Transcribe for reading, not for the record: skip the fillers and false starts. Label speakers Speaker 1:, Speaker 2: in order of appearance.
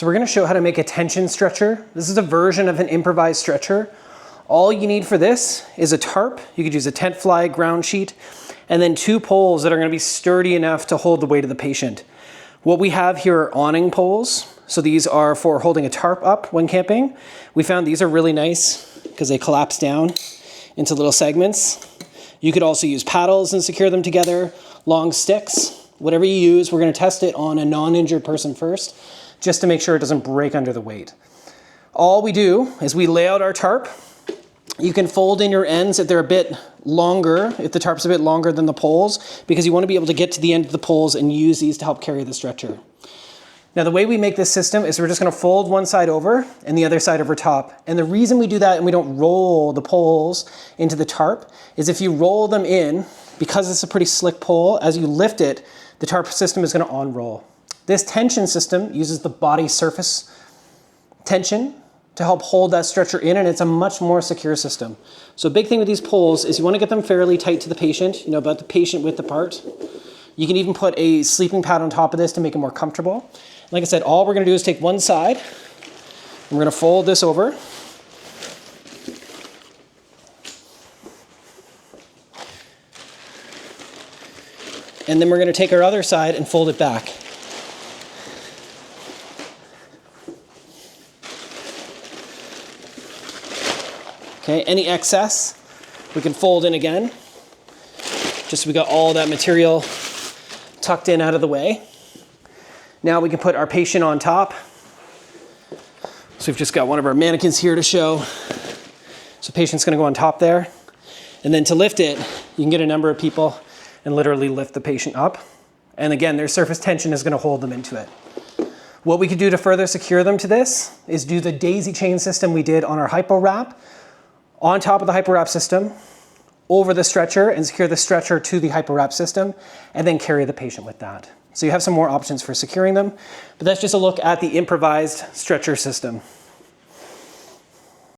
Speaker 1: So we're going to show how to make a tension stretcher. This is a version of an improvised stretcher. All you need for this is a tarp. You could use a tent fly ground sheet, and then 2 poles that are going to be sturdy enough to hold the weight of the patient. What we have here are awning poles. So these are for holding a tarp up when camping. We found these are really nice because they collapse down into little segments. You could also use paddles and secure them together, long sticks, whatever you use. We're going to test it on a non-injured person first, just to make sure it doesn't break under the weight. All we do is we lay out our tarp. You can fold in your ends if they're a bit longer, if the tarp's a bit longer than the poles, because you want to be able to get to the end of the poles and use these to help carry the stretcher. Now the way we make this system is we're just going to fold one side over and the other side over top. And the reason we do that and we don't roll the poles into the tarp is if you roll them in, because it's a pretty slick pole, as you lift it, the tarp system is going to on-roll. This tension system uses the body surface tension to help hold that stretcher in, and it's a much more secure system. So a big thing with these poles is you want to get them fairly tight to the patient, about the patient width apart. You can even put a sleeping pad on top of this to make it more comfortable. Like I said, all we're going to do is take one side, and we're going to fold this over. And then we're going to take our other side and fold it back. Okay, any excess, we can fold in again, just so we got all that material tucked in out of the way. Now we can put our patient on top. So we've just got one of our mannequins here to show. So patient's gonna go on top there. And then to lift it, you can get a number of people and literally lift the patient up. And again, their surface tension is gonna hold them into it. What we could do to further secure them to this is do the daisy chain system we did on our hypo wrap on top of the hypo wrap system, over the stretcher, and secure the stretcher to the hypo wrap system, and then carry the patient with that. So you have some more options for securing them, but that's just a look at the improvised stretcher system.